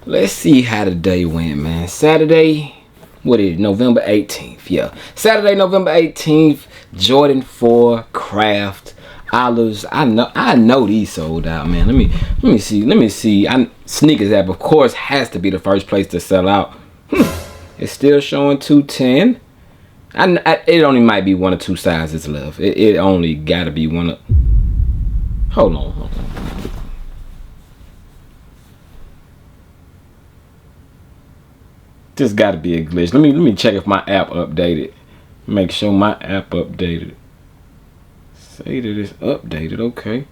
Let's see how the day went, man. Saturday, what is it? November 18th. Yeah, Saturday, November 18th. Jordan 4 Craft Olives. I know these sold out, man. Let me see. Sneakers app, of course, has to be the first place to sell out. It's still showing 210. It only might be one or two sizes left. It only gotta be one of. Hold on. This gotta be a glitch. Let me check if my app updated. Make sure my app updated. Say that it's updated. Okay.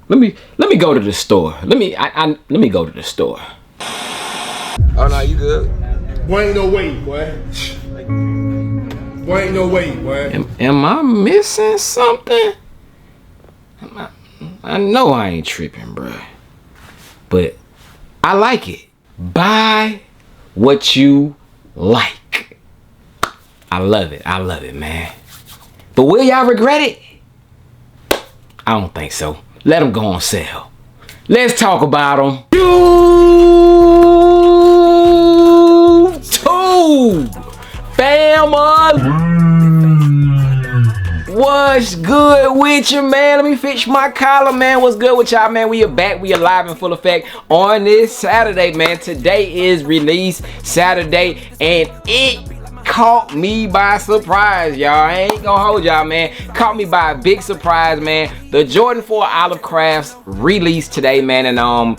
Let me go to the store. Let me go to the store. Oh no, you good? Boy, ain't no way, boy. Boy, ain't no way, boy. Am I missing something? I know I ain't tripping, bruh. But I like it. Buy what you like. I love it, man. But will y'all regret it? I don't think so. Let them go on sale. Let's talk about them. YouTube family. What's good with you, man? Let me fix my collar, man. What's good with y'all, man? We are back. We are live in full effect on this Saturday, man. Today is release Saturday, and it caught me by surprise, y'all. I ain't gonna hold y'all, man. Caught me by a big surprise, man. The Jordan 4 Olive Crafts released today, man, and I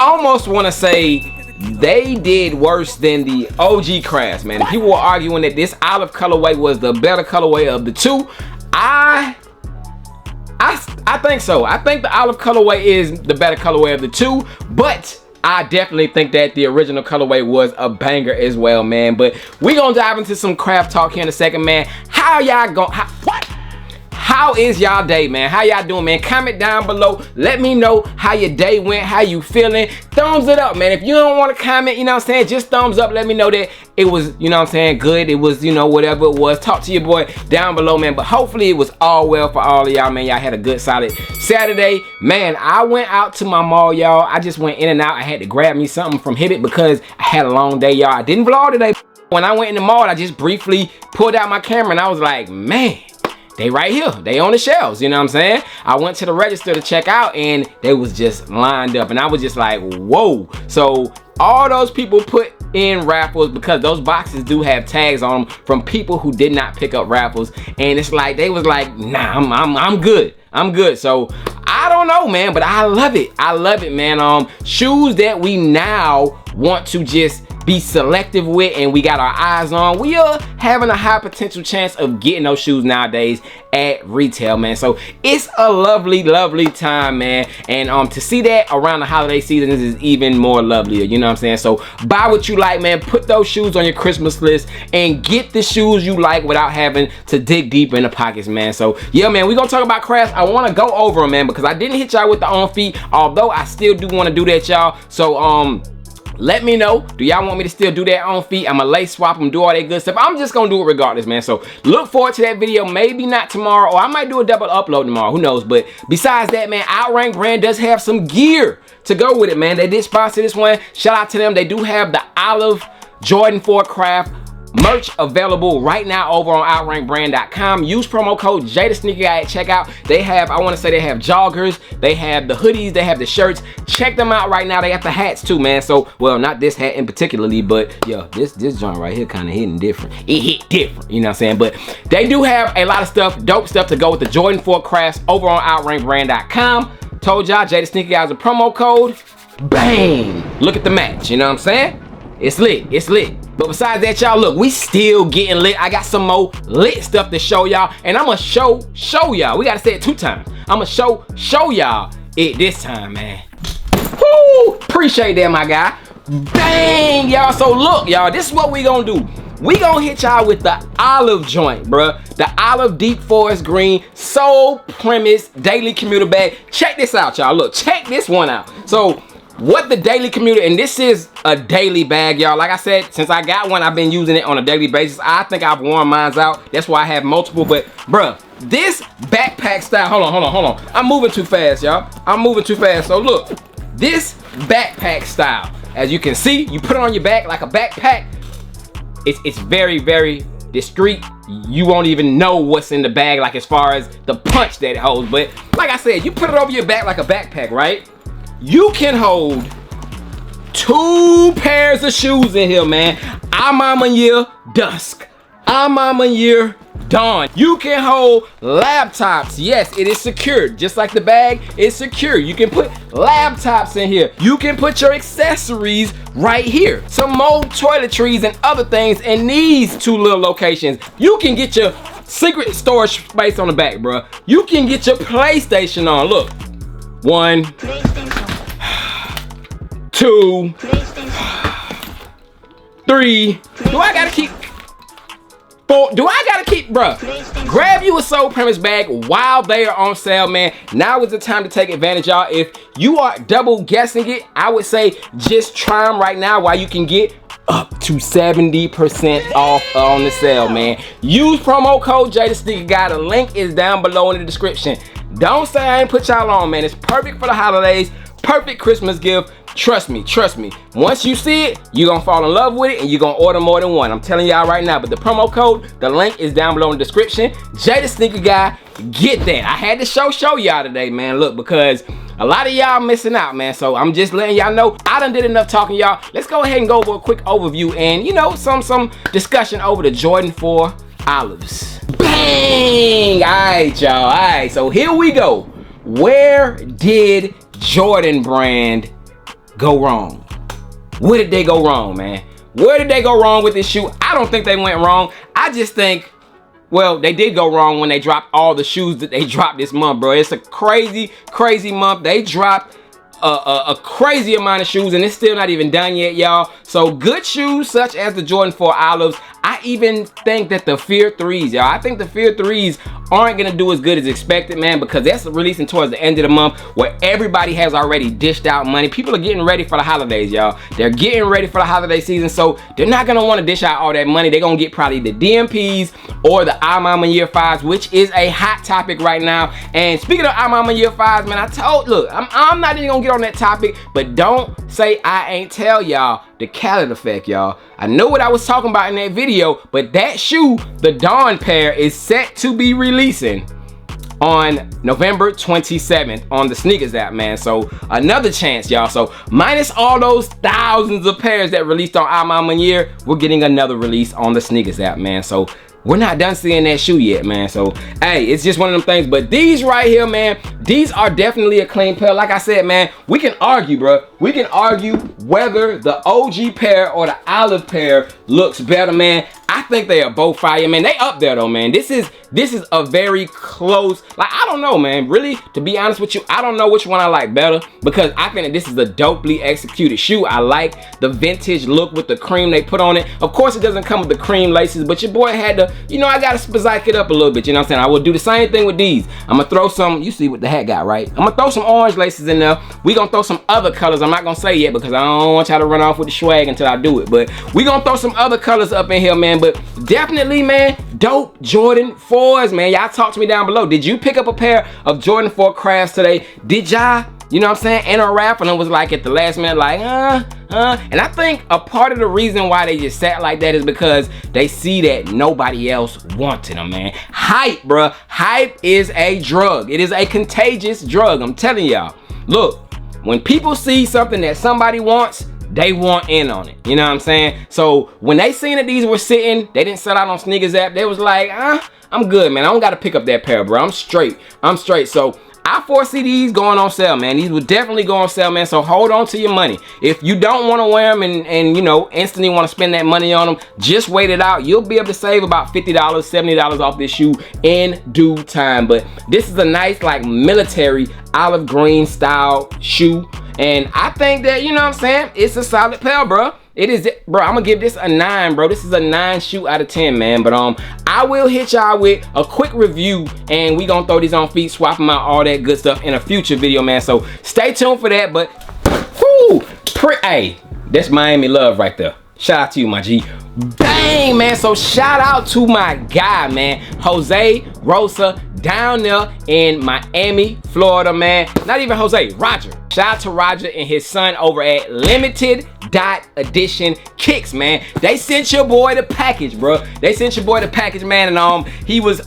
almost want to say they did worse than the OG Crafts, man. And people were arguing that this olive colorway was the better colorway of the two. I think so. I think the olive colorway is the better colorway of the two, but I definitely think that the original colorway was a banger as well, man. But we gonna dive into some craft talk here in a second, man. How y'all going? How is y'all day, man? How y'all doing, man? Comment down below. Let me know how your day went, how you feeling. Thumbs it up, man. If you don't want to comment, you know what I'm saying, just thumbs up. Let me know that it was, you know what I'm saying, good. It was, you know, whatever it was. Talk to your boy down below, man. But hopefully it was all well for all of y'all, man. Y'all had a good, solid Saturday. Man, I went out to my mall, y'all. I just went in and out. I had to grab me something from Hibbit because I had a long day, y'all. I didn't vlog today. When I went in the mall, I just briefly pulled out my camera and I was like, man, they right here. They on the shelves, you know what I'm saying? I went to the register to check out and they was just lined up and I was just like, whoa. So all those people put in raffles because those boxes do have tags on them from people who did not pick up raffles, and it's like they was like, nah, I'm good. I'm good. So I don't know, man, but I love it. I love it, man. Shoes that we now want to just be selective with and we got our eyes on, we are having a high potential chance of getting those shoes nowadays at retail, man. So it's a lovely time, man, and to see that around the holiday season is even more lovelier, you know what I'm saying? So buy what you like, man. Put those shoes on your Christmas list and get the shoes you like without having to dig deep in the pockets, man. So yeah, man, we're gonna talk about crafts. I want to go over them, man, because I didn't hit y'all with the on feet, although I still do want to do that, y'all. So let me know, do y'all want me to still do that on feet? I'ma lace swap them, do all that good stuff. I'm just gonna do it regardless, man. So look forward to that video. Maybe not tomorrow, or I might do a double upload tomorrow, who knows? But besides that, man, Outrank brand does have some gear to go with it, man. They did sponsor this one. Shout out to them. They do have the Olive Jordan 4 Craft merch available right now over on outrankbrand.com. Use promo code JayTheSneakerGuy at checkout. They have, I want to say they have joggers, they have the hoodies, they have the shirts. Check them out right now. They got the hats too, man. So, well, not this hat in particularly, but yeah, this joint right here kind of hitting different. It hit different, you know what I'm saying? But they do have a lot of stuff, dope stuff to go with the Jordan 4 Crafts over on outrankbrand.com. Told y'all JayTheSneakerGuy is a promo code. Bang! Look at the match, you know what I'm saying? It's lit, it's lit. But besides that, y'all, look, we still getting lit. I got some more lit stuff to show y'all, and I'm gonna show y'all. We gotta say it 2 times. I'm gonna show y'all it this time, man. Woo! Appreciate that, my guy. Bang, y'all. So look, y'all, this is what we gonna do. We gonna hit y'all with the olive joint, bruh. The olive deep forest green soul premise daily commuter bag. Check this out, y'all. Look, check this one out. So what the daily commuter, and this is a daily bag, y'all. Like I said, since I got one, I've been using it on a daily basis. I think I've worn mine out. That's why I have multiple. But bruh, this backpack style, hold on. I'm moving too fast, y'all. I'm moving too fast. So look, this backpack style, as you can see, you put it on your back like a backpack. It's very, very discreet. You won't even know what's in the bag, like as far as the punch that it holds. But like I said, you put it over your back like a backpack, right? You can hold 2 pairs of shoes in here, man. Year dusk, year dawn. You can hold laptops. Yes, it is secured. Just like the bag is secure. You can put laptops in here. You can put your accessories right here. Some more toiletries and other things in these 2 little locations. You can get your secret storage space on the back, bro. You can get your PlayStation on. Look. 1, 2, 3. Do I gotta keep 4? Do I gotta keep, bruh? Grab you a Soul Premise bag while they are on sale, man. Now is the time to take advantage, y'all. If you are double guessing it, I would say just try them right now while you can get up to 70% off on the sale, man. Use promo code JayTheSneakerGuy. The link is down below in the description. Don't say I ain't put y'all on, man. It's perfect for the holidays. Perfect Christmas gift. Trust me. Once you see it, you're gonna fall in love with it and you're gonna order more than one. I'm telling y'all right now. But the promo code, the link is down below in the description. JayTheSneakerGuy, get that. I had to show y'all today, man. Look, because a lot of y'all missing out, man. So I'm just letting y'all know I done did enough talking, y'all. Let's go ahead and go over a quick overview and, you know, some discussion over the Jordan 4 Olives. Bang! All right, y'all. All right, so here we go. Where did Jordan brand go wrong? Where did they go wrong, man? Where did they go wrong with this shoe? I don't think they went wrong. I just think, well, they did go wrong when they dropped all the shoes that they dropped this month, bro. It's a crazy month. They dropped a crazy amount of shoes and it's still not even done yet, y'all. So good shoes such as the Jordan 4 Olives. I even think that the Fear 3s, y'all, I think the Fear 3s aren't gonna do as good as expected, man, because that's releasing towards the end of the month where everybody has already dished out money. People are getting ready for the holidays, y'all. They're getting ready for the holiday season, so they're not gonna want to dish out all that money. They're gonna get probably the DMPs or the Year 5s, which is a hot topic right now. And speaking of Year 5s, man, look, I'm not even gonna get on that topic, but don't say I ain't tell y'all the calendar effect, y'all. I know what I was talking about in that video, but that shoe, the Dawn pair, is set to be releasing on November 27th on the Sneakers app, man. So another chance, y'all. So minus all those thousands of pairs that released on Year, we're getting another release on the Sneakers app, man. So we're not done seeing that shoe yet, man. So, hey, it's just one of them things. But these right here, man, these are definitely a clean pair. Like I said, man, we can argue, bro. We can argue whether the OG pair or the Olive pair looks better, man. I think they are both fire, man. They up there, though, man. This is a very close, like, I don't know, man. Really, to be honest with you, I don't know which one I like better because I think that this is a dopely executed shoe. I like the vintage look with the cream they put on it. Of course, it doesn't come with the cream laces, but your boy had to, you know, I got to spazike it up a little bit, you know what I'm saying? I will do the same thing with these. I'm going to throw some, you see what the hat got, right? I'm going to throw some orange laces in there. We going to throw some other colors. I'm not going to say yet because I don't want y'all to run off with the swag until I do it. But we going to throw some other colors up in here, man. But definitely, man, dope Jordan 4s, man. Y'all talk to me down below. Did you pick up a pair of Jordan 4 crafts today? Did y'all, you know what I'm saying, interact and it was like at the last minute like, and I think a part of the reason why they just sat like that is because they see that nobody else wanted them, man. Hype, bruh. Hype is a drug. It is a contagious drug. I'm telling y'all. Look, when people see something that somebody wants, they want in on it. You know what I'm saying? So when they seen that these were sitting, they didn't sell out on Sneakers app. They was like, I'm good, man. I don't got to pick up that pair, bro. I'm straight. So I foresee these going on sale, man. These will definitely go on sale, man. So hold on to your money. If you don't want to wear them and you know, instantly want to spend that money on them, just wait it out. You'll be able to save about $50, $70 off this shoe in due time. But this is a nice, like, military olive green style shoe. And I think that, you know what I'm saying, it's a solid pair, bro. It is, bro. I'm gonna give this a 9, bro. This is a 9 shoe out of 10, man. But I will hit y'all with a quick review, and we gonna throw these on feet, swap them out, all that good stuff in a future video, man. So stay tuned for that. But whoo, hey, that's Miami love right there. Shout out to you, my G. Bang, man. So shout out to my guy, man, Jose Rosa down there in Miami, Florida, man. Not even Jose, Roger. Shout out to Roger and his son over at Limited Edition Kicks, man. They sent your boy the package, bro. They sent your boy the package, man, and he was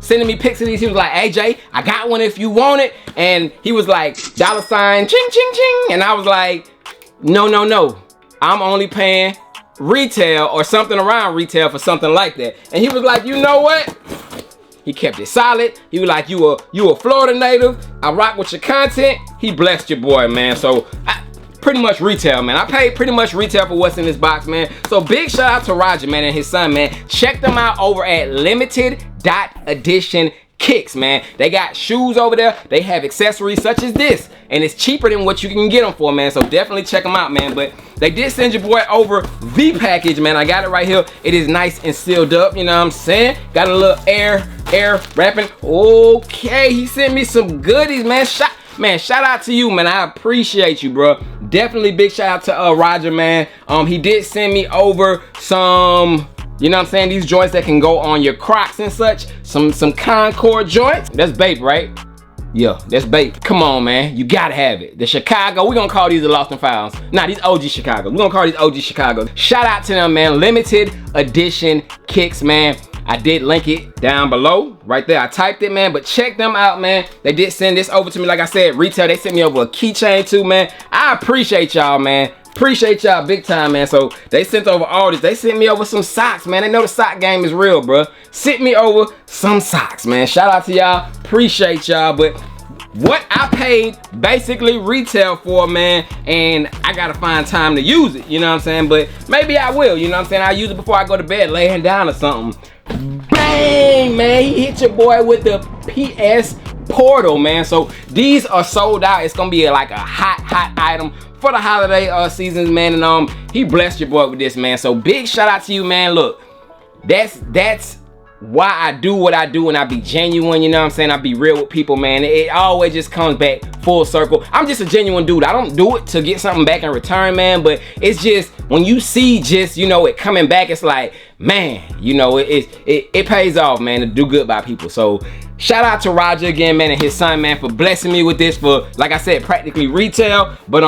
sending me pics of these. He was like, "Hey Jay, I got one if you want it." And he was like, $, ching ching ching. And I was like, no, I'm only paying retail or something around retail for something like that. And he was like, you know what? He kept it solid. He was like, you a Florida native. I rock with your content. He blessed your boy, man. So pretty much retail, man. I paid pretty much retail for what's in this box, man. So big shout out to Roger, man, and his son, man. Check them out over at Limited Edition Kicks, man. They got shoes over there. They have accessories such as this, and it's cheaper than what you can get them for, man. So definitely check them out, man. But they did send your boy over the package, man. I got it right here. It is nice and sealed up, you know what I'm saying? Got a little air wrapping. Okay, he sent me some goodies, man. Shout out to you, man. I appreciate you, bro. Definitely big shout out to Roger, man. He did send me over some, you know what I'm saying, these joints that can go on your Crocs and such. Some Concord joints. That's Bape, right? Yeah, that's Bape. Come on, man. You gotta have it. The Chicago, we're gonna call these the Lost and Founds. Nah, these OG Chicago. We're gonna call these OG Chicago. Shout out to them, man. Limited Edition Kicks, man. I did link it down below, right there. I typed it, man, but check them out, man. They did send this over to me, like I said, retail. They sent me over a keychain too, man. I appreciate y'all, man. Appreciate y'all big time, man. So they sent over all this. They sent me over some socks, man. They know the sock game is real, bro. Sent me over some socks, man. Shout out to y'all. Appreciate y'all. But what I paid basically retail for, man, and I gotta find time to use it, you know what I'm saying? But maybe I will, you know what I'm saying? I'll use it before I go to bed, laying down or something. Bang, man, he hit your boy with the PS Portal, man. So these are sold out. It's gonna be like a hot item for the holiday seasons, man. And he blessed your boy with this, man. So big shout out to you, man. Look, that's why I do what I do, and I be genuine, you know what I'm saying? I be real with people, man. It always just comes back full circle. I'm just a genuine dude. I don't do it to get something back in return, man, but it's just when you see just, you know, it coming back, it's like, man, you know, it pays off, man, to do good by people. So shout out to Roger again, man, and his son, man, for blessing me with this for, like I said, practically retail. But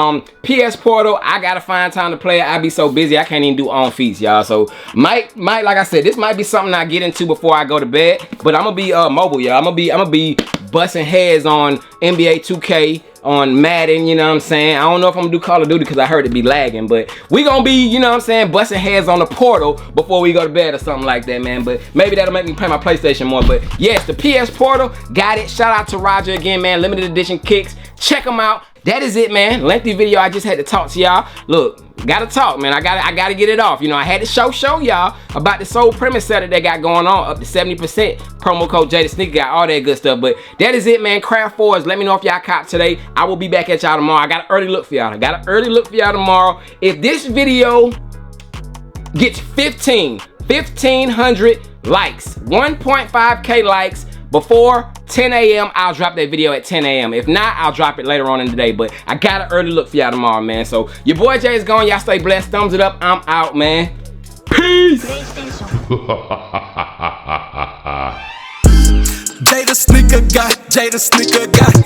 PS Portal, I gotta find time to play it. I be so busy, I can't even do on feats, y'all. So might, like I said, this might be something I get into before I go to bed. But I'm gonna be mobile, y'all. I'm gonna be busting heads on NBA 2K, on Madden, you know what I'm saying? I don't know if I'm gonna do Call of Duty because I heard it be lagging, but we gonna be, you know what I'm saying, busting heads on the Portal before we go to bed or something like that, man. But maybe that'll make me play my PlayStation more. But yes, the PS Portal, got it. Shout out to Roger again, man. Limited Edition Kicks. Check them out. That is it, man. Lengthy video. I just had to talk to y'all. Look, gotta talk, man. I gotta get it off. You know, I had to show y'all about the Soul Premise set that they got going on, up to 70%. Promo code JayTheSneakerGuy, all that good stuff. But that is it, man. Craft Forwards. Let me know if y'all cop today. I will be back at y'all tomorrow. I got an early look for y'all. Tomorrow. If this video gets 1,500 likes, 1.5K likes before 10 a.m. I'll drop that video at 10 a.m. If not, I'll drop it later on in the day. But I got an early look for y'all tomorrow, man. So your boy Jay is gone. Y'all stay blessed. Thumbs it up. I'm out, man. Peace. Jay the Sneaker Guy, Jay the Sneaker Guy.